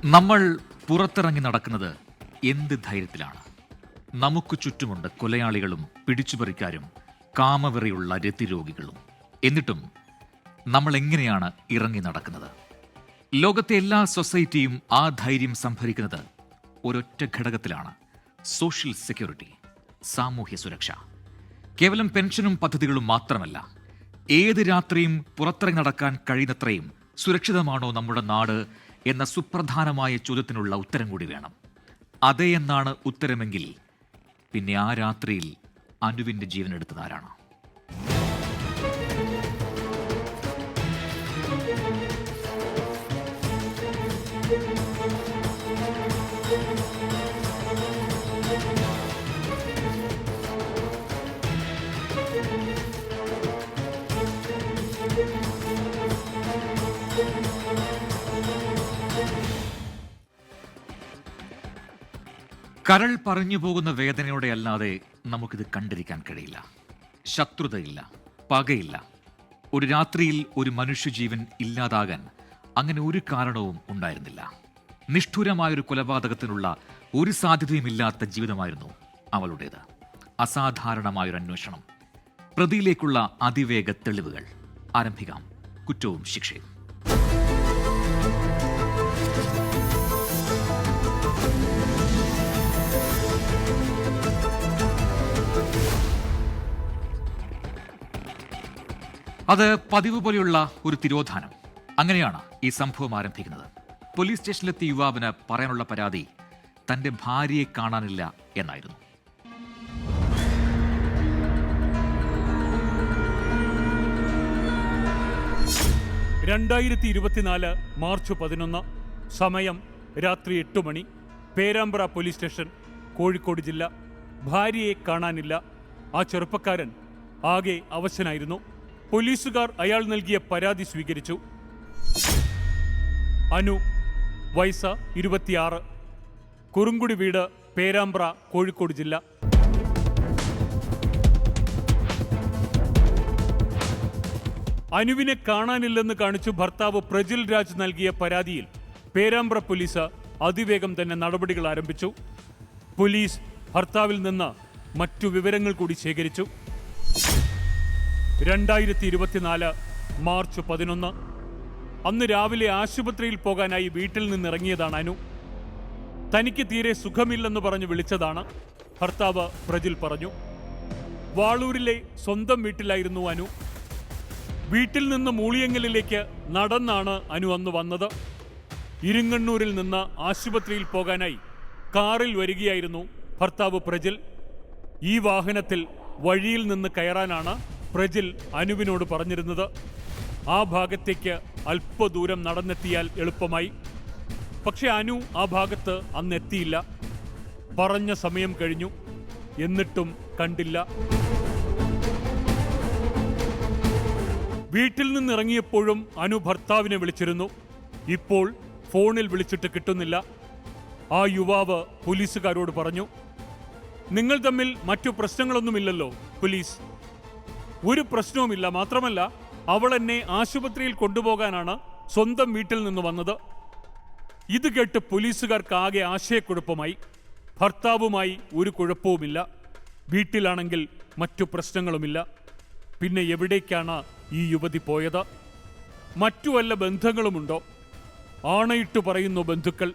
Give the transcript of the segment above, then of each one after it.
നമ്മൾ പുറത്തിറങ്ങി നടക്കുന്നത് എന്ത് ധൈര്യത്തിലാണ്? നമുക്ക് ചുറ്റുമുണ്ട് കൊലയാളികളും പിടിച്ചുപറിക്കാരും കാമവെറിയുള്ള രതിരോഗികളും. എന്നിട്ടും നമ്മൾ എങ്ങനെയാണ് ഇറങ്ങി നടക്കുന്നത്? ലോകത്തെ എല്ലാ സൊസൈറ്റിയും ആ ധൈര്യം സംഭരിക്കുന്നത് ഒരൊറ്റ ഘടകത്തിലാണ്: സോഷ്യൽ സെക്യൂരിറ്റി, സാമൂഹ്യ സുരക്ഷ. കേവലം പെൻഷനും പദ്ധതികളും മാത്രമല്ല, ഏത് രാത്രിയും പുറത്തിറങ്ങി നടക്കാൻ കഴിയുന്നത്രയും സുരക്ഷിതമാണോ നമ്മുടെ നാട് എന്ന സുപ്രധാനമായ ചോദ്യത്തിനുള്ള ഉത്തരം കൂടി വേണം. അതെ എന്നാണ് ഉത്തരമെങ്കിൽ പിന്നെ ആ രാത്രിയിൽ അനുവിന്റെ ജീവൻ എടുത്തത് ആരാണ്? കരൾ പറഞ്ഞു പോകുന്ന വേദനയോടെ അല്ലാതെ നമുക്കിത് കണ്ടിരിക്കാൻ കഴിയില്ല. ശത്രുതയില്ല, പകയില്ല. ഒരു രാത്രിയിൽ ഒരു മനുഷ്യജീവൻ ഇല്ലാതാകാൻ അങ്ങനെ ഒരു കാരണവും ഉണ്ടായിരുന്നില്ല. നിഷ്ഠുരമായൊരു കൊലപാതകത്തിനുള്ള ഒരു സാധ്യതയുമില്ലാത്ത ജീവിതമായിരുന്നു അവളുടേത്. അസാധാരണമായൊരു അന്വേഷണം, പ്രതിയിലേക്കുള്ള അതിവേഗ തെളിവുകൾ. ആരംഭിക്കാം കുറ്റവും ശിക്ഷയും. അത് പതിവ് പോലെയുള്ള ഒരു തിരോധാനം. അങ്ങനെയാണ് ഈ സംഭവം ആരംഭിക്കുന്നത്. പോലീസ് സ്റ്റേഷനിലെത്തിയ യുവാവിന് പറയാനുള്ള പരാതി തന്റെ ഭാര്യയെ കാണാനില്ല എന്നായിരുന്നു. മാർച്ച് 11, സമയം രാത്രി 8 മണി, പേരാമ്പ്ര പോലീസ് സ്റ്റേഷൻ, കോഴിക്കോട് ജില്ല. ഭാര്യയെ കാണാനില്ല. ആ ചെറുപ്പക്കാരൻ ആകെ അവശനായിരുന്നു. പോലീസുകാർ അയാൾ നൽകിയ പരാതി സ്വീകരിച്ചു. അനു, വയസ്സ് 26, കുറുങ്കുടി വീട്, പേരാമ്പ്ര, കോഴിക്കോട് ജില്ല. അനുവിനെ കാണാനില്ലെന്ന് കാണിച്ചു ഭർത്താവ് പ്രജിൽ രാജ് നൽകിയ പരാതിയിൽ പേരാമ്പ്ര പോലീസ് അതിവേഗം തന്നെ നടപടികൾ ആരംഭിച്ചു. പോലീസ് ഭർത്താവിൽ നിന്ന് മറ്റു വിവരങ്ങൾ കൂടി ശേഖരിച്ചു. 2024 മാർച്ച് 11, അന്ന് രാവിലെ ആശുപത്രിയിൽ പോകാനായി വീട്ടിൽ നിന്നിറങ്ങിയതാണ് അനു. തനിക്ക് തീരെ സുഖമില്ലെന്ന് പറഞ്ഞു വിളിച്ചതാണ് ഭർത്താവ് പ്രജിൽ പറഞ്ഞു. വാളൂരിലെ സ്വന്തം വീട്ടിലായിരുന്നു അനു. വീട്ടിൽ നിന്ന് മൂളിയങ്ങലിലേക്ക് നടന്നാണ് അനു അന്ന് വന്നത്. ഇരിങ്ങണ്ണൂരിൽ നിന്ന് ആശുപത്രിയിൽ പോകാനായി കാറിൽ വരികയായിരുന്നു ഭർത്താവ് പ്രജിൽ. ഈ വാഹനത്തിൽ വഴിയിൽ നിന്ന് കയറാനാണ് പ്രജിൽ അനുവിനോട് പറഞ്ഞിരുന്നത്. ആ ഭാഗത്തേക്ക് അല്പദൂരം നടന്നെത്തിയാൽ എളുപ്പമായി. പക്ഷെ അനു ആ ഭാഗത്ത് അന്നെത്തിയില്ല. പറഞ്ഞ സമയം കഴിഞ്ഞു, എന്നിട്ടും കണ്ടില്ല. വീട്ടിൽ നിന്നിറങ്ങിയപ്പോഴും അനു ഭർത്താവിനെ വിളിച്ചിരുന്നു. ഇപ്പോൾ ഫോണിൽ വിളിച്ചിട്ട് കിട്ടുന്നില്ല. ആ യുവാവ് പോലീസുകാരോട് പറഞ്ഞു, നിങ്ങൾ തമ്മിൽ മറ്റു പ്രശ്നങ്ങളൊന്നുമില്ലല്ലോ പോലീസ്? ഒരു പ്രശ്നവുമില്ല. മാത്രമല്ല, അവൾ എന്നെ ആശുപത്രിയിൽ കൊണ്ടുപോകാനാണ് സ്വന്തം വീട്ടിൽ നിന്ന് വന്നത്. ഇത് കേട്ട് പോലീസുകാർക്ക് ആകെ ആശയക്കുഴപ്പമായി. ഭർത്താവുമായി ഒരു കുഴപ്പവുമില്ല, വീട്ടിലാണെങ്കിൽ മറ്റു പ്രശ്നങ്ങളുമില്ല. പിന്നെ എവിടേക്കാണ് ഈ യുവതി പോയത്? മറ്റു വല്ല ബന്ധങ്ങളുമുണ്ടോ? ആണയിട്ട് പറയുന്നു ബന്ധുക്കൾ.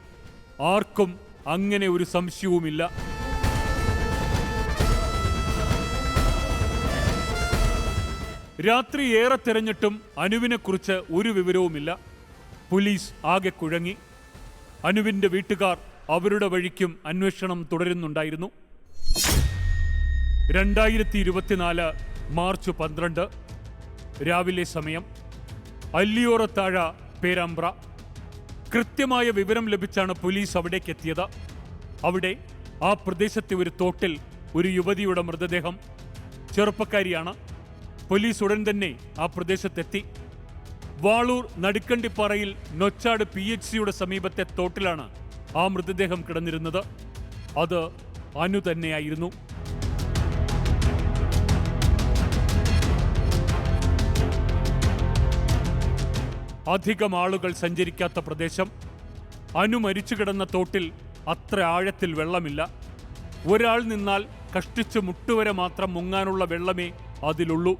ആർക്കും അങ്ങനെ ഒരു സംശയവുമില്ല. രാത്രി ഏറെ തെരഞ്ഞിട്ടും അനുവിനെക്കുറിച്ച് ഒരു വിവരവുമില്ല. പോലീസ് ആകെ കുഴങ്ങി. അനുവിന്റെ വീട്ടുകാർ അവരുടെ വഴിക്കും അന്വേഷണം തുടരുന്നുണ്ടായിരുന്നു. 2024 മാർച്ച് 12 രാവിലെ സമയം, അല്ലിയോറത്താഴ, പേരാമ്പ്ര. കൃത്യമായ വിവരം ലഭിച്ചാണ് പോലീസ് അവിടേക്ക് എത്തിയത്. അവിടെ ആ പ്രദേശത്തെ ഒരു തോട്ടിൽ ഒരു യുവതിയുടെ മൃതദേഹം. ചെറുപ്പക്കാരിയാണ്. പോലീസ് ഉടൻ തന്നെ ആ പ്രദേശത്തെത്തി. വാളൂർ നടുക്കണ്ടിപ്പാറയിൽ നൊച്ചാട് PHCയുടെ സമീപത്തെ തോട്ടിലാണ് ആ മൃതദേഹം കിടന്നിരുന്നത്. അത് അനു തന്നെയായിരുന്നു. അധികം ആളുകൾ സഞ്ചരിക്കാത്ത പ്രദേശം. അനു മരിച്ചു കിടന്ന തോട്ടിൽ അത്ര ആഴത്തിൽ വെള്ളമില്ല. ഒരാൾ നിന്നാൽ കഷ്ടിച്ച് മുട്ടുവരെ മാത്രം മുങ്ങാനുള്ള വെള്ളമേ അതിലുള്ളൂ.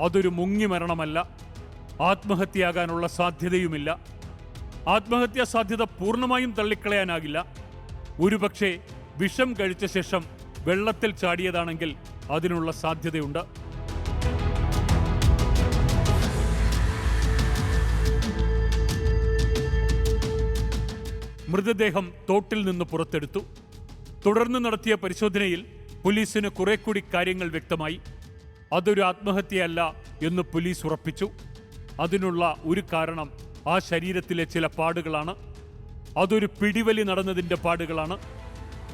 അതൊരു മുങ്ങി മരണമല്ല. ആത്മഹത്യയാകാനുള്ള സാധ്യതയുമില്ല. ആത്മഹത്യാ സാധ്യത പൂർണ്ണമായും തള്ളിക്കളയാനാകില്ല. ഒരുപക്ഷെ വിഷം കഴിച്ച ശേഷം വെള്ളത്തിൽ ചാടിയതാണെങ്കിൽ അതിനുള്ള സാധ്യതയുണ്ട്. മൃതദേഹം തോട്ടിൽ നിന്ന് പുറത്തെടുത്തു. തുടർന്ന് നടത്തിയ പരിശോധനയിൽ പോലീസിന് കുറെ കൂടി കാര്യങ്ങൾ വ്യക്തമായി. അതൊരു ആത്മഹത്യയല്ല എന്ന് പോലീസ് ഉറപ്പിച്ചു. അതിനുള്ള ഒരു കാരണം ആ ശരീരത്തിലെ ചില പാടുകളാണ്. അതൊരു പിടിവലി നടന്നതിൻ്റെ പാടുകളാണ്.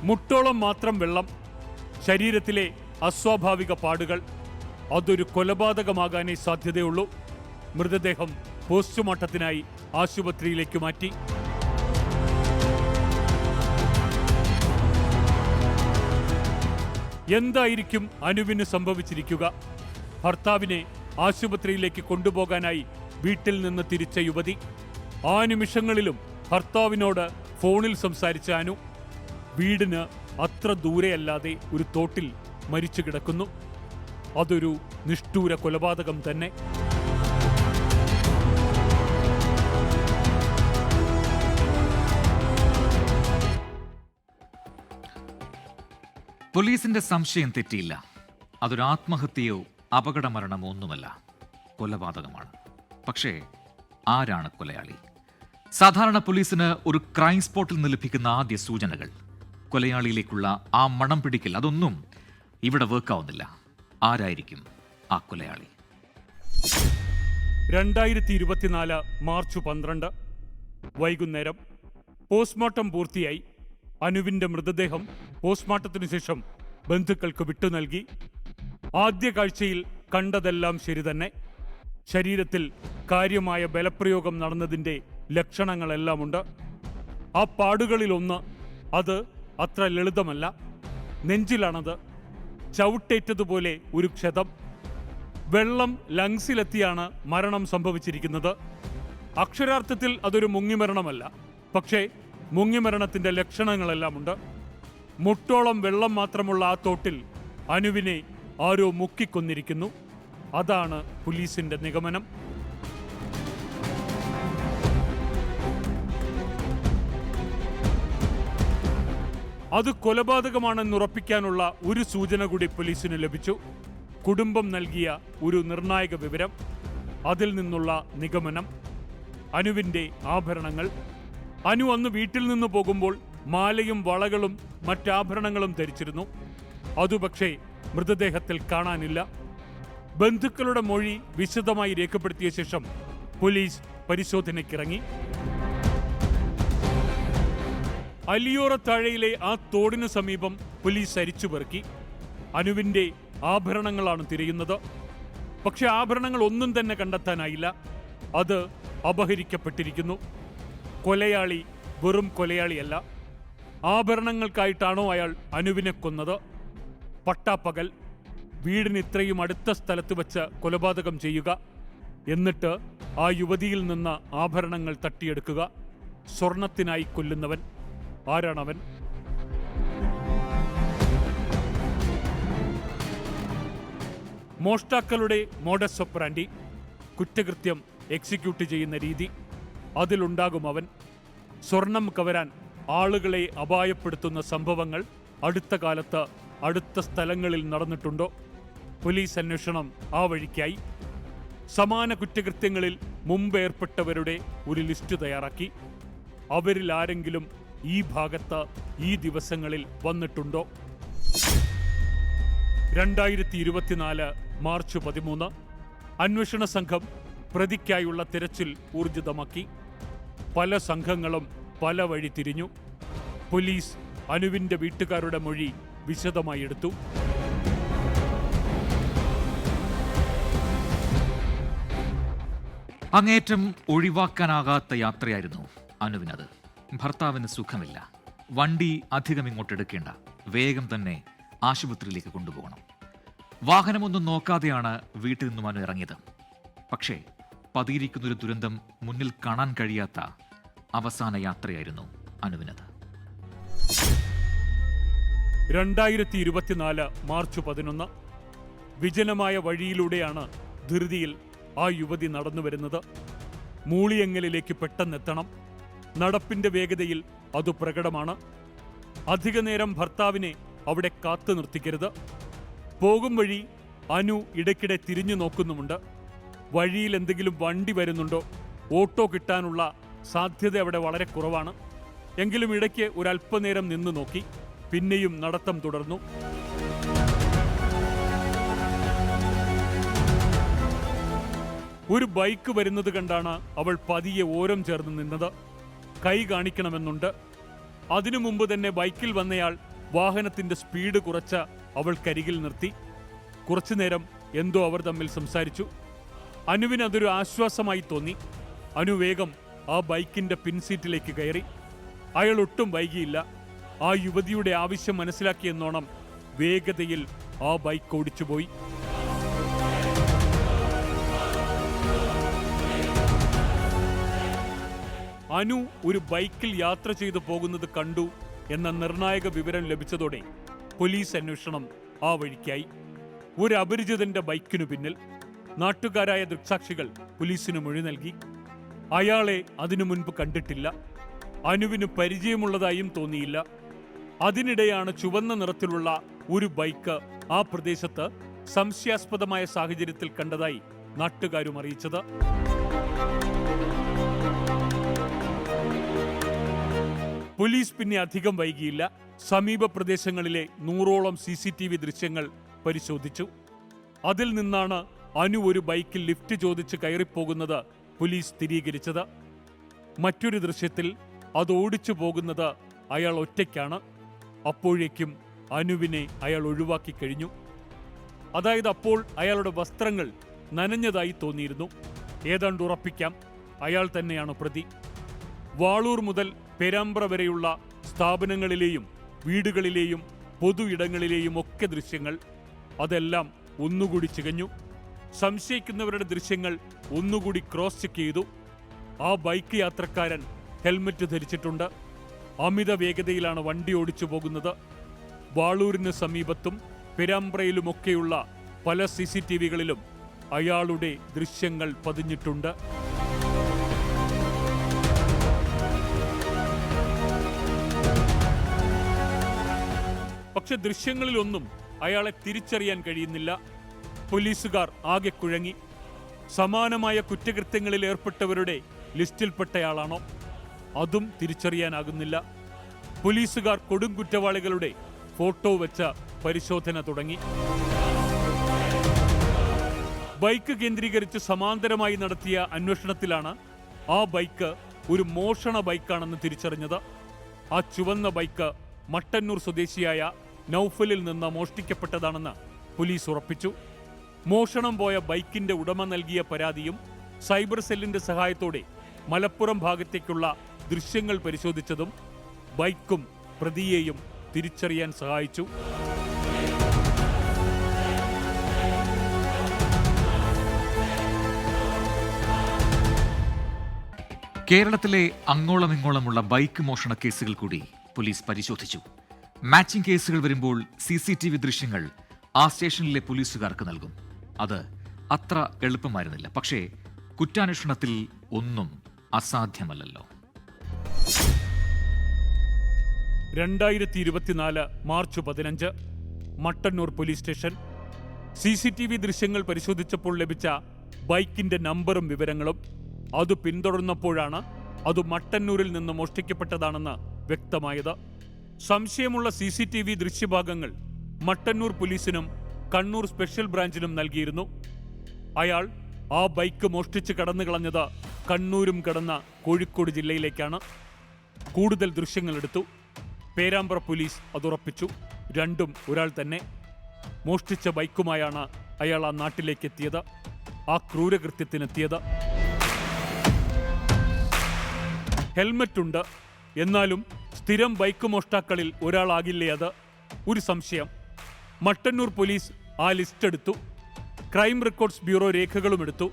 മുട്ടോളം മാത്രം വെള്ളം, ശരീരത്തിലെ അസ്വാഭാവിക പാടുകൾ. അതൊരു കൊലപാതകമാകാനേ സാധ്യതയുള്ളൂ. മൃതദേഹം പോസ്റ്റ്മോർട്ടത്തിനായി ആശുപത്രിയിലേക്ക് മാറ്റി. എന്തായിരിക്കും അനുവിന് സംഭവിച്ചിരിക്കുക? ഭർത്താവിനെ ആശുപത്രിയിലേക്ക് കൊണ്ടുപോകാനായി വീട്ടിൽ നിന്ന് തിരിച്ച യുവതി. ആ നിമിഷങ്ങളിലും ഭർത്താവിനോട് ഫോണിൽ സംസാരിച്ച അനു വീടിന് അത്ര ദൂരെയല്ലാതെ ഒരു തോട്ടിൽ മരിച്ചു കിടക്കുന്നു. അതൊരു നിഷ്ഠൂര കൊലപാതകം തന്നെ. പോലീസിന്റെ സംശയം തെറ്റിയില്ല. അതൊരു ആത്മഹത്യയോ അപകടമരണമോ ഒന്നുമല്ല, കൊലപാതകമാണ്. പക്ഷേ ആരാണ് കൊലയാളി? സാധാരണ പോലീസിന് ഒരു ക്രൈം സ്പോട്ടിൽ നിന്ന് ലഭിക്കുന്ന ആദ്യ സൂചനകൾ, കൊലയാളിയിലേക്കുള്ള ആ മണം പിടിക്കൽ, അതൊന്നും ഇവിടെ വർക്കാവുന്നില്ല. ആരായിരിക്കും ആ കൊലയാളി? 2024 മാർച്ച് 12 വൈകുന്നേരം പോസ്റ്റ്മോർട്ടം പൂർത്തിയായി. അനുവിന്റെ മൃതദേഹം പോസ്റ്റ്മോർട്ടത്തിനു ശേഷം ബന്ധുക്കൾക്ക് വിട്ടു നൽകി. ആദ്യ കാഴ്ചയിൽ കണ്ടതെല്ലാം ശരി തന്നെ. ശരീരത്തിൽ കാര്യമായ ബലപ്രയോഗം നടന്നതിൻ്റെ ലക്ഷണങ്ങളെല്ലാമുണ്ട്. ആ പാടുകളിലൊന്ന്, അത് അത്ര ലളിതമല്ല. നെഞ്ചിലാണത്. ചവിട്ടേറ്റതുപോലെ ഒരു ക്ഷതം. വെള്ളം ലങ്സിലെത്തിയാണ് മരണം സംഭവിച്ചിരിക്കുന്നത്. അക്ഷരാർത്ഥത്തിൽ അതൊരു മുങ്ങിമരണമല്ല, പക്ഷേ മുങ്ങിമരണത്തിന്റെ ലക്ഷണങ്ങളെല്ലാമുണ്ട്. മുട്ടോളം വെള്ളം മാത്രമുള്ള ആ തോട്ടിൽ അനുവിനെ ആരോ മുക്കിക്കൊന്നിരിക്കുന്നു. അതാണ് പോലീസിന്റെ നിഗമനം. അത് കൊലപാതകമാണെന്നുറപ്പിക്കാനുള്ള ഒരു സൂചന കൂടി പോലീസിന് ലഭിച്ചു. കുടുംബം നൽകിയ ഒരു നിർണായക വിവരം. അതിൽ നിന്നുള്ള നിഗമനം, അനുവിന്റെ ആഭരണങ്ങൾ. അനു അന്ന് വീട്ടിൽ നിന്ന് പോകുമ്പോൾ മാലയും വളകളും മറ്റാഭരണങ്ങളും ധരിച്ചിരുന്നു. അതുപക്ഷേ മൃതദേഹത്തിൽ കാണാനില്ല. ബന്ധുക്കളുടെ മൊഴി വിശദമായി രേഖപ്പെടുത്തിയ ശേഷം പോലീസ് പരിശോധനയ്ക്കിറങ്ങി. അലിയോറ താഴെയിലെ ആ തോടിനു സമീപം പോലീസ് അരിച്ചുപെറുക്കി. അനുവിന്റെ ആഭരണങ്ങളാണ് തിരയുന്നത്. പക്ഷെ ആഭരണങ്ങൾ ഒന്നും തന്നെ കണ്ടെത്താനായില്ല. അത് അപഹരിക്കപ്പെട്ടിരിക്കുന്നു. കൊലയാളി വെറും കൊലയാളിയല്ല. ആഭരണങ്ങൾക്കായിട്ടാണോ അയാൾ അനുവിനെ കൊന്നത്? പട്ടാപ്പകൽ വീടിന് ഇത്രയും അടുത്ത സ്ഥലത്ത് വെച്ച് കൊലപാതകം ചെയ്യുക, എന്നിട്ട് ആ യുവതിയിൽ നിന്ന് ആഭരണങ്ങൾ തട്ടിയെടുക്കുക. സ്വർണത്തിനായി കൊല്ലുന്നവൻ ആരാണവൻ? മോഷ്ടാക്കളുടെ മോഡസ് ഓപ്പറാൻഡി, കുറ്റകൃത്യം എക്സിക്യൂട്ട് ചെയ്യുന്ന രീതി, അതിലുണ്ടാകും അവൻ. സ്വർണം കവരാൻ ആളുകളെ അപായപ്പെടുത്തുന്ന സംഭവങ്ങൾ അടുത്ത കാലത്ത് അടുത്ത സ്ഥലങ്ങളിൽ നടന്നിട്ടുണ്ടോ? പോലീസ് അന്വേഷണം ആ വഴിക്കായി. സമാന കുറ്റകൃത്യങ്ങളിൽ മുമ്പ് ഏർപ്പെട്ടവരുടെ ഒരു ലിസ്റ്റ് തയ്യാറാക്കി. അവരിൽ ആരെങ്കിലും ഈ ഭാഗത്ത് ഈ ദിവസങ്ങളിൽ വന്നിട്ടുണ്ടോ? 2024 മാർച്ച് 13 അന്വേഷണ സംഘം പ്രതിക്കായുള്ള തിരച്ചിൽ ഊർജിതമാക്കി. പല സംഘങ്ങളും പല വഴി തിരിഞ്ഞു. പോലീസ് അനുവിന്റെ വീട്ടുകാരുടെ മൊഴി വിശദമായി എടുത്തു. അങ്ങേറ്റം ഒഴിവാക്കാനാകാത്ത യാത്രയായിരുന്നു അനുവിനത്. ഭർത്താവിന് സുഖമില്ല. വണ്ടി അധികം ഇങ്ങോട്ട് എടുക്കേണ്ട, വേഗം തന്നെ ആശുപത്രിയിലേക്ക് കൊണ്ടുപോകണം. വാഹനമൊന്നും നോക്കാതെയാണ് വീട്ടിൽ നിന്നും അനു ഇറങ്ങിയത്. പക്ഷേ പതിയിരിക്കുന്നൊരു ദുരന്തം മുന്നിൽ കാണാൻ കഴിയാത്ത അവസാന യാത്രയായിരുന്നു അനുവിനത്. 2024 മാർച്ച് 11 വിജനമായ വഴിയിലൂടെയാണ് ധൃതിയിൽ ആ യുവതി നടന്നു വരുന്നത്. മൂളിയങ്ങലിലേക്ക് പെട്ടെന്നെത്തണം. നടപ്പിന്റെ വേഗതയിൽ അത് പ്രകടമാണ്. അധിക നേരം ഭർത്താവിനെ അവിടെ കാത്തു നിർത്തിക്കരുത്. പോകും വഴി അനു ഇടയ്ക്കിടെ തിരിഞ്ഞു നോക്കുന്നുമുണ്ട്. വഴിയിൽ എന്തെങ്കിലും വണ്ടി വരുന്നുണ്ടോ, ഓട്ടോ കിട്ടാനുള്ള സാധ്യത അവിടെ വളരെ കുറവാണ്. എങ്കിലും ഇടയ്ക്ക് ഒരല്പനേരം നിന്നു നോക്കി. പിന്നെയും നടത്തം തുടർന്നു. ഒരു ബൈക്ക് വരുന്നത് കണ്ടാണ് അവൾ പതിയെ ഓരം ചേർന്ന് നിന്നത്. കൈ കാണിക്കണമെന്നുണ്ട്. അതിനു മുമ്പ് തന്നെ ബൈക്കിൽ വന്നയാൾ വാഹനത്തിന്റെ സ്പീഡ് കുറച്ച് അവൾക്കരികിൽ നിർത്തി. കുറച്ചുനേരം എന്തോ അവർ തമ്മിൽ സംസാരിച്ചു. അനുവിന് അതൊരു ആശ്വാസമായി തോന്നി. അനു വേഗം ആ ബൈക്കിന്റെ പിൻസീറ്റിലേക്ക് കയറി. അയാൾ ഒട്ടും വൈകിയില്ല. ആ യുവതിയുടെ ആവശ്യം മനസ്സിലാക്കിയെന്നോണം വേഗതയിൽ ആ ബൈക്ക് ഓടിച്ചുപോയി. അനു ഒരു ബൈക്കിൽ യാത്ര ചെയ്തു പോകുന്നത് കണ്ടു എന്ന നിർണായക വിവരം ലഭിച്ചതോടെ പോലീസ് അന്വേഷണം ആ വഴിക്കായി. ഒരു അപരിചിതന്റെ ബൈക്കിനു പിന്നിൽ. നാട്ടുകാരായ ദൃക്സാക്ഷികൾ പോലീസിന് മൊഴി നൽകി. അയാളെ അതിനു മുൻപ് കണ്ടിട്ടില്ല. അനുവിന് പരിചയമുള്ളതായും തോന്നിയില്ല. അതിനിടെയാണ് ചുവന്ന നിറത്തിലുള്ള ഒരു ബൈക്ക് ആ പ്രദേശത്ത് സംശയാസ്പദമായ സാഹചര്യത്തിൽ കണ്ടതായി നാട്ടുകാരും അറിയിച്ചത്. പോലീസ് പിന്നെ അധികം വൈകിയില്ല. സമീപ പ്രദേശങ്ങളിലെ 100ഓളം CCTV ദൃശ്യങ്ങൾ പരിശോധിച്ചു. അതിൽ നിന്നാണ് അനു ഒരു ബൈക്കിൽ ലിഫ്റ്റ് ചോദിച്ച് കയറിപ്പോകുന്നത് പോലീസ് സ്ഥിരീകരിച്ചത്. മറ്റൊരു ദൃശ്യത്തിൽ അത് ഓടിച്ചു പോകുന്നത് അയാൾ ഒറ്റയ്ക്കാണ്. അപ്പോഴേക്കും അനുവിനെ അയാൾ ഒഴിവാക്കി കഴിഞ്ഞു. അതായത് അപ്പോൾ അയാളുടെ വസ്ത്രങ്ങൾ നനഞ്ഞതായി തോന്നിയിരുന്നു. ഏതാണ്ട് ഉറപ്പിക്കാം അയാൾ തന്നെയാണ് പ്രതി. വാളൂർ മുതൽ പേരാമ്പ്ര വരെയുള്ള സ്ഥാപനങ്ങളിലെയും വീടുകളിലെയും പൊതു ഇടങ്ങളിലെയും ഒക്കെ ദൃശ്യങ്ങൾ അതെല്ലാം ഒന്നുകൂടി ചികഞ്ഞു. സംശയിക്കുന്നവരുടെ ദൃശ്യങ്ങൾ ഒന്നുകൂടി ക്രോസ് ചെക്ക് ചെയ്തു. ആ ബൈക്ക് യാത്രക്കാരൻ ഹെൽമറ്റ് ധരിച്ചിട്ടുണ്ട്. അമിത വേഗതയിലാണ് വണ്ടി ഓടിച്ചു പോകുന്നത്. വാളൂരിന് സമീപത്തും പെരാമ്പ്രയിലുമൊക്കെയുള്ള പല CCTVകളിലും അയാളുടെ ദൃശ്യങ്ങൾ പതിഞ്ഞിട്ടുണ്ട്. പക്ഷെ ദൃശ്യങ്ങളിലൊന്നും അയാളെ തിരിച്ചറിയാൻ കഴിയുന്നില്ല. പോലീസുകാർ ആകെ കുഴങ്ങി. സമാനമായ കുറ്റകൃത്യങ്ങളിൽ ഏർപ്പെട്ടവരുടെ ലിസ്റ്റിൽപ്പെട്ടയാളാണോ, അതും തിരിച്ചറിയാനാകുന്നില്ല. പോലീസുകാർ കൊടും കുറ്റവാളികളുടെ ഫോട്ടോ വെച്ച പരിശോധന തുടങ്ങി. ബൈക്ക് കേന്ദ്രീകരിച്ച് സമാന്തരമായി നടത്തിയ അന്വേഷണത്തിലാണ് ആ ബൈക്ക് ഒരു മോഷണ ബൈക്കാണെന്ന് തിരിച്ചറിഞ്ഞത്. ആ ചുവന്ന ബൈക്ക് മട്ടന്നൂർ സ്വദേശിയായ നൌഫലിൽ നിന്ന് മോഷ്ടിക്കപ്പെട്ടതാണെന്ന് പോലീസ് ഉറപ്പിച്ചു. മോഷണം പോയ ബൈക്കിന്റെ ഉടമ നൽകിയ പരാതിയും സൈബർ സെല്ലിന്റെ സഹായത്തോടെ മലപ്പുറം ഭാഗത്തേക്കുള്ള ദൃശ്യങ്ങൾ പരിശോധിച്ചതും ബൈക്കും പ്രതിയെയും തിരിച്ചറിയാൻ സഹായിച്ചു. കേരളത്തിലെ അങ്ങോളം ഇങ്ങോളമുള്ള ബൈക്ക് മോഷണ കേസുകൾ കൂടി പോലീസ് പരിശോധിച്ചു. മാച്ചിംഗ് കേസുകൾ വരുമ്പോൾ CCTV ദൃശ്യങ്ങൾ ആ സ്റ്റേഷനിലെ പോലീസുകാർക്ക് നൽകും. അത് അത്ര എളുപ്പമായിരുന്നില്ല. പക്ഷേ കുറ്റാന്വേഷണത്തിൽ ഒന്നും അസാധ്യമല്ലല്ലോ. 2024 March 15 Mattannur police station. CCTV ദൃശ്യങ്ങൾ പരിശോധിച്ചപ്പോൾ ലഭിച്ച ബൈക്കിന്റെ നമ്പറും വിവരങ്ങളും അത് പിന്തുടർന്നപ്പോഴാണ് അത് മട്ടന്നൂരിൽ നിന്ന് മോഷ്ടിക്കപ്പെട്ടതാണെന്ന് വ്യക്തമായത്. സംശയമുള്ള CCTV ദൃശ്യഭാഗങ്ങൾ മട്ടന്നൂർ പോലീസിനും കണ്ണൂർ സ്പെഷ്യൽ ബ്രാഞ്ചിനും നൽകിയിരുന്നു. അയാൾ ആ ബൈക്ക് മോഷ്ടിച്ച് കടന്നു കളഞ്ഞത് കണ്ണൂരും കടന്ന കോഴിക്കോട് ജില്ലയിലേക്കാണ്. കൂടുതൽ ദൃശ്യങ്ങൾ എടുത്തു. പേരാമ്പ്ര പോലീസ് അതുറപ്പിച്ചു. രണ്ടും ഒരാൾ തന്നെ. മോഷ്ടിച്ച ബൈക്കുമായാണ് അയാൾ ആ നാട്ടിലേക്ക് എത്തിയത്, ആ ക്രൂരകൃത്യത്തിനെത്തിയത്. ഹെൽമറ്റുണ്ട്. എന്നാലും സ്ഥിരം ബൈക്ക് മോഷ്ടാക്കളിൽ ഒരാളാകില്ലേ അത്? ഒരു സംശയം. മട്ടന്നൂർ പോലീസ് ആ ലിസ്റ്റ് എടുത്തു. ക്രൈം റെക്കോർഡ്സ് ബ്യൂറോ രേഖകളും എടുത്തു.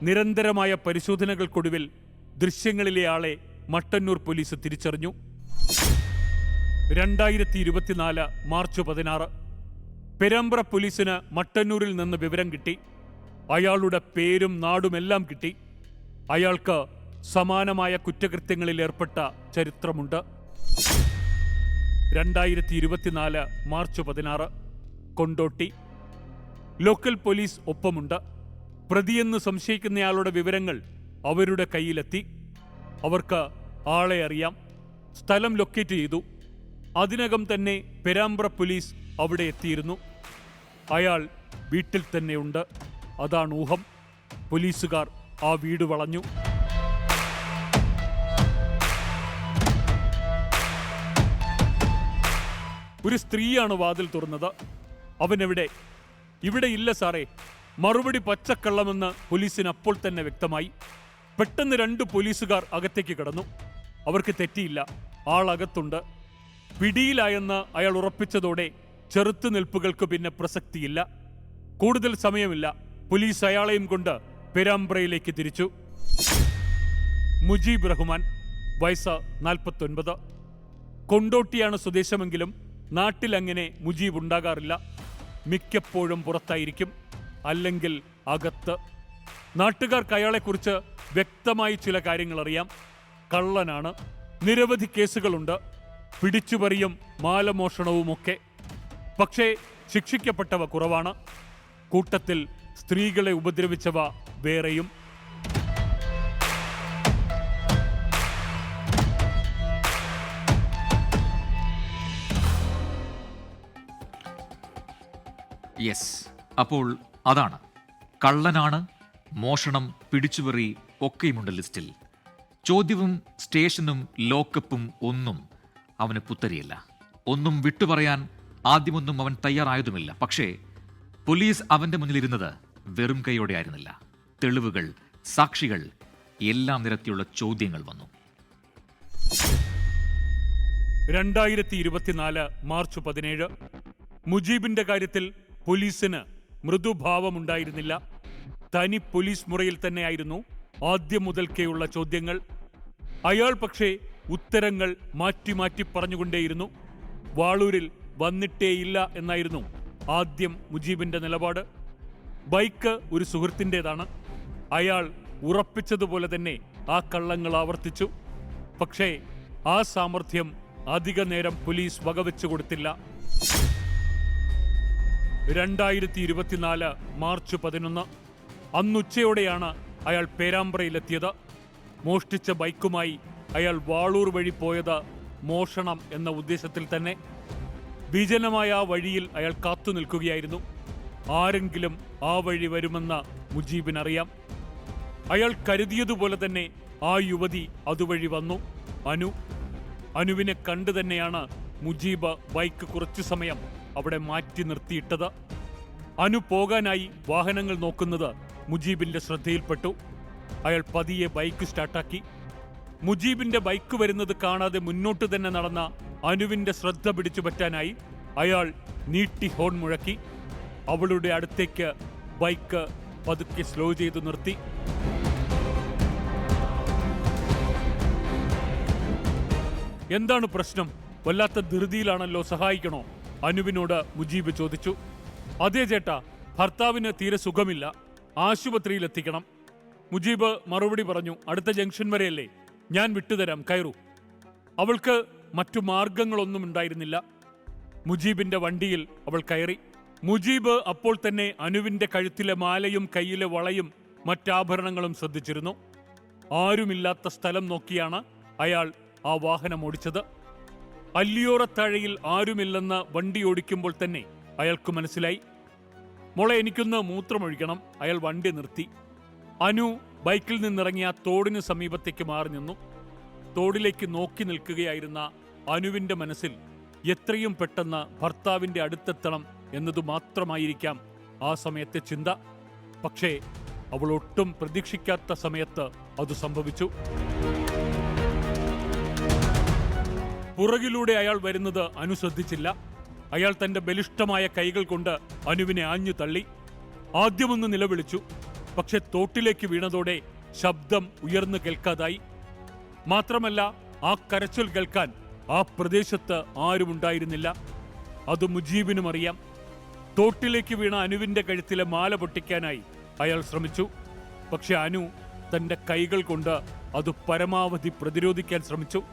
നിരന്തരമായ പരിശോധനകൾക്കൊടുവിൽ ദൃശ്യങ്ങളിലെ ആളെ മട്ടന്നൂർ പോലീസ് തിരിച്ചറിഞ്ഞു. 2024 മാർച്ച് 16 പേരാമ്പ്ര പോലീസിന് മട്ടന്നൂരിൽ നിന്ന് വിവരം കിട്ടി. അയാളുടെ പേരും നാടുമെല്ലാം കിട്ടി. അയാൾക്ക് സമാനമായ കുറ്റകൃത്യങ്ങളിൽ ഏർപ്പെട്ട ചരിത്രമുണ്ട്. 2024 മാർച്ച് 16 കൊണ്ടോട്ടി. ലോക്കൽ പോലീസ് ഒപ്പമുണ്ട്. പ്രതിയെന്ന് സംശയിക്കുന്നയാളുടെ വിവരങ്ങൾ അവരുടെ കയ്യിലെത്തി. അവർക്ക് ആളെ അറിയാം. സ്ഥലം ലൊക്കേറ്റ് ചെയ്തു. അതിനകം തന്നെ പേരാമ്പ്ര പോലീസ് അവിടെ എത്തിയിരുന്നു. അയാൾ വീട്ടിൽ തന്നെയുണ്ട്. അതാണ് ഊഹം. പോലീസുകാർ ആ വീട് വളഞ്ഞു. ഒരു സ്ത്രീയാണ് വാതിൽ തുറന്നത്. അവനെവിടെ? ഇവിടെ ഇല്ല സാറേ. മറുപടി പച്ചക്കള്ളമെന്ന് പോലീസിന് അപ്പോൾ തന്നെ വ്യക്തമായി. പെട്ടെന്ന് 2 പോലീസുകാർ അകത്തേക്ക് കടന്നു. അവർക്ക് തെറ്റിയില്ല. ആളകത്തുണ്ട്. പിടിയിലായെന്ന് അയാൾ ഉറപ്പിച്ചതോടെ ചെറുത്തുനിൽപ്പുകൾക്ക് പിന്നെ പ്രസക്തിയില്ല. കൂടുതൽ സമയമില്ല. പോലീസ് അയാളെയും കൊണ്ട് പേരാമ്പ്രയിലേക്ക് തിരിച്ചു. മുജീബ് റഹ്മാൻ, വയസ്സ് 49. കൊണ്ടോട്ടിയാണ് സ്വദേശമെങ്കിലും നാട്ടിൽ അങ്ങനെ മുജീബ് ഉണ്ടാകാറില്ല. മിക്കപ്പോഴും പുറത്തായിരിക്കും, അല്ലെങ്കിൽ അകത്ത്. നാട്ടുകാർക്ക് അയാളെക്കുറിച്ച് വ്യക്തമായി ചില കാര്യങ്ങൾ അറിയാം. കള്ളനാണ്. നിരവധി കേസുകളുണ്ട്. പിടിച്ചുപറിയും മാലമോഷണവുമൊക്കെ. പക്ഷേ ശിക്ഷിക്കപ്പെട്ടവ കുറവാണ്. കൂട്ടത്തിൽ സ്ത്രീകളെ ഉപദ്രവിച്ചവ വേറെയും. യെസ്, അപ്പോൾ അതാണ്. കള്ളനാണ്, മോഷണം, പിടിച്ചുപറി ഒക്കെയുമുണ്ട് ലിസ്റ്റിൽ. ചോദ്യവും സ്റ്റേഷനും ലോക്കപ്പും ഒന്നും അവന് പുത്തരിയല്ല. ഒന്നും വിട്ടുപറയാൻ ആദ്യമൊന്നും അവൻ തയ്യാറായതുമില്ല. പക്ഷേ പോലീസ് അവന്റെ മുന്നിലിരുന്നത് വെറും കൈയോടെ ആയിരുന്നില്ല. തെളിവുകൾ, സാക്ഷികൾ, എല്ലാം നിരത്തിയുള്ള ചോദ്യങ്ങൾ വന്നു. 2024 മാർച്ച് 17 മുജീബിന്റെ കാര്യത്തിൽ പോലീസിന് മൃദുഭാവമുണ്ടായിരുന്നില്ല. തനി പോലീസ് മുറയിൽ തന്നെയായിരുന്നു ആദ്യം മുതൽക്കേയുള്ള ചോദ്യങ്ങൾ. അയാൾ പക്ഷേ ഉത്തരങ്ങൾ മാറ്റി മാറ്റി പറഞ്ഞുകൊണ്ടേയിരുന്നു. വാളൂരിൽ വന്നിട്ടേയില്ല എന്നായിരുന്നു ആദ്യം മുജീബിന്റെ നിലപാട്. ബൈക്ക് ഒരു സുഹൃത്തിൻ്റെതാണ്. അയാൾ ഉറപ്പിച്ചതുപോലെ തന്നെ ആ കള്ളങ്ങൾ ആവർത്തിച്ചു. പക്ഷേ ആ സാമർഥ്യം അധിക നേരം പോലീസ് വകവെച്ചു കൊടുത്തില്ല. 2024 മാർച്ച് 11 അന്നുച്ചയോടെയാണ് അയാൾ പേരാമ്പ്രയിലെത്തിയത്. മോഷ്ടിച്ച ബൈക്കുമായി അയാൾ വാളൂർ വഴി പോയത് മോഷണം എന്ന ഉദ്ദേശത്തിൽ തന്നെ. വിജനമായ ആ വഴിയിൽ അയാൾ കാത്തു നിൽക്കുകയായിരുന്നു. ആരെങ്കിലും ആ വഴി വരുമെന്ന് മുജീബിനറിയാം. അയാൾ കരുതിയതുപോലെ തന്നെ ആ യുവതി അതുവഴി വന്നു. അനുവിനെ കണ്ടു തന്നെയാണ് മുജീബ് ബൈക്ക് കുറച്ചു സമയം അവിടെ മാറ്റി നിർത്തിയിട്ടത്. അനു പോകാനായി വാഹനങ്ങൾ നോക്കുന്നത് മുജീബിന്റെ ശ്രദ്ധയിൽപ്പെട്ടു. അയാൾ പതിയെ ബൈക്ക് സ്റ്റാർട്ടാക്കി. മുജീബിന്റെ ബൈക്ക് വരുന്നത് കാണാതെ മുന്നോട്ട് തന്നെ നടന്ന അനുവിന്റെ ശ്രദ്ധ പിടിച്ചു പറ്റാനായി അയാൾ നീട്ടി ഹോൺ മുഴക്കി. അവളുടെ അടുത്തേക്ക് ബൈക്ക് പതുക്കെ സ്ലോ ചെയ്തു നിർത്തി. എന്താണ് പ്രശ്നം? വല്ലാത്ത ധൃതിയിലാണല്ലോ, സഹായിക്കണോ? അനുവിനോട് മുജീബ് ചോദിച്ചു. അതേ ചേട്ടാ, ഭർത്താവിന് തീരെ സുഖമില്ല, ആശുപത്രിയിൽ എത്തിക്കണം. മുജീബ് മറുപടി പറഞ്ഞു. അടുത്ത ജംഗ്ഷൻ വരെയല്ലേ, ഞാൻ വിട്ടുതരാം, കയറൂ. അവൾക്ക് മറ്റു മാർഗങ്ങളൊന്നും ഉണ്ടായിരുന്നില്ല. മുജീബിന്റെ വണ്ടിയിൽ അവൾ കയറി. മുജീബ് അപ്പോൾ തന്നെ അനുവിന്റെ കഴുത്തിലെ മാലയും കയ്യിലെ വളയും മറ്റാഭരണങ്ങളും ശ്രദ്ധിച്ചിരുന്നു. ആരുമില്ലാത്ത സ്ഥലം നോക്കിയാണ് അയാൾ ആ വാഹനം ഓടിച്ചത്. അല്ലിയോറത്താഴയിൽ ആരുമില്ലെന്ന് വണ്ടി ഓടിക്കുമ്പോൾ തന്നെ അയാൾക്ക് മനസ്സിലായി. മോളെ, എനിക്കൊന്ന് മൂത്രമൊഴിക്കണം. അയാൾ വണ്ടി നിർത്തി. അനു ബൈക്കിൽ നിന്നിറങ്ങി ആ തോടിന് സമീപത്തേക്ക് മാറി നിന്നു. തോടിലേക്ക് നോക്കി നിൽക്കുകയായിരുന്ന അനുവിന്റെ മനസ്സിൽ എത്രയും പെട്ടെന്ന് ഭർത്താവിന്റെ അടുത്തെത്തണം എന്നതു മാത്രമായിരിക്കാം ആ സമയത്തെ ചിന്ത. പക്ഷേ അവൾ ഒട്ടും പ്രതീക്ഷിക്കാത്ത സമയത്ത് അത് സംഭവിച്ചു. പുറകിലൂടെ അയാൾ വരുന്നത് അനു ശ്രദ്ധിച്ചില്ല. അയാൾ തന്റെ ബലിഷ്ഠമായ കൈകൾ കൊണ്ട് അനുവിനെ ആഞ്ഞു തള്ളി. ആദ്യമൊന്ന് നിലവിളിച്ചു. പക്ഷെ തോട്ടിലേക്ക് വീണതോടെ ശബ്ദം ഉയർന്നു കേൾക്കാതായി. മാത്രമല്ല ആ കരച്ചിൽ കേൾക്കാൻ ആ പ്രദേശത്ത് ആരുമുണ്ടായിരുന്നില്ല. അത് മുജീബിനും അറിയാം. തോട്ടിലേക്ക് വീണ അനുവിന്റെ കഴുത്തിലെ മാല പൊട്ടിക്കാനായി അയാൾ ശ്രമിച്ചു. പക്ഷെ അനു തന്റെ കൈകൾ കൊണ്ട് അത് പരമാവധി പ്രതിരോധിക്കാൻ ശ്രമിച്ചു.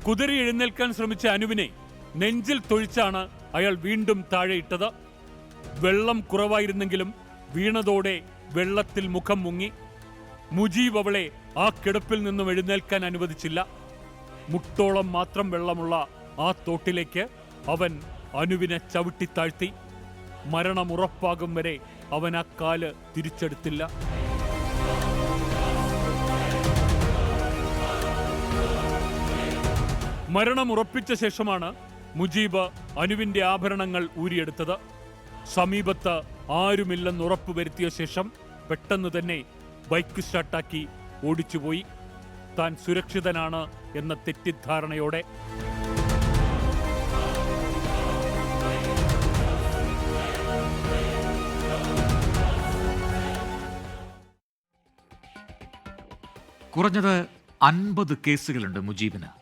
കുതിരി എഴുന്നേൽക്കാൻ ശ്രമിച്ച അനുവിനെ നെഞ്ചിൽ തൊഴിച്ചാണ് അയാൾ വീണ്ടും താഴെയിട്ടത്. വെള്ളം കുറവായിരുന്നെങ്കിലും വീണതോടെ വെള്ളത്തിൽ മുഖം മുങ്ങി. മുജീബ് അവളെ ആ കിടപ്പിൽ നിന്നും എഴുന്നേൽക്കാൻ അനുവദിച്ചില്ല. മുട്ടോളം മാത്രം വെള്ളമുള്ള ആ തോട്ടിലേക്ക് അവൻ അനുവിനെ ചവിട്ടിത്താഴ്ത്തി. മരണമുറപ്പാകും വരെ അവൻ ആ കാല് തിരിച്ചെടുത്തില്ല. മരണമുറപ്പിച്ച ശേഷമാണ് മുജീബ് അനുവിന്റെ ആഭരണങ്ങൾ ഊരിയെടുത്തത്. സമീപത്ത് ആരുമില്ലെന്ന് ഉറപ്പുവരുത്തിയ ശേഷം പെട്ടെന്ന് തന്നെ ബൈക്ക് സ്റ്റാർട്ടാക്കി ഓടിച്ചുപോയി. താൻ സുരക്ഷിതനാണ് എന്ന തെറ്റിദ്ധാരണയോടെ. കുറഞ്ഞത് 50 കേസുകളുണ്ട് മുജീബിന്.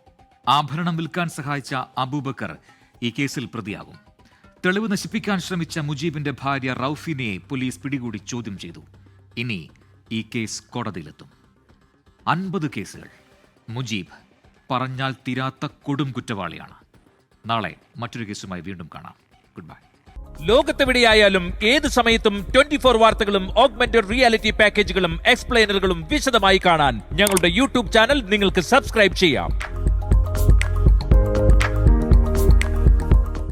ആഭരണം വിൽക്കാൻ സഹായിച്ച അബൂബക്കർ ഈ കേസിൽ പ്രതിയാകും. തെളിവ് നശിപ്പിക്കാൻ ശ്രമിച്ച മുജീബിന്റെ ഭാര്യ റൌഫിനെ പോലീസ് പിടികൂടി ചോദ്യം ചെയ്തു. ഇനി ഈ കേസ് കോടതിയിലെത്തും. 50 കേസുകൾ. മുജീബ് പറഞ്ഞാൽ തീരാത്ത കൊടും കുറ്റവാളിയാണ്. നാളെ മറ്റൊരു കേസുമായി വീണ്ടും കാണാം. Good bye. ലോകത്തെവിടെയായാലും ഏത് സമയത്തും 24 വാർത്തകളും ഓഗ്മെന്റഡ് റിയാലിറ്റി പാക്കേജുകളും എക്സ്പ്ലെയിനറുകളും വിശദമായി കാണാൻ ഞങ്ങളുടെ യൂട്യൂബ് ചാനൽ നിങ്ങൾക്ക് സബ്സ്ക്രൈബ് ചെയ്യാം.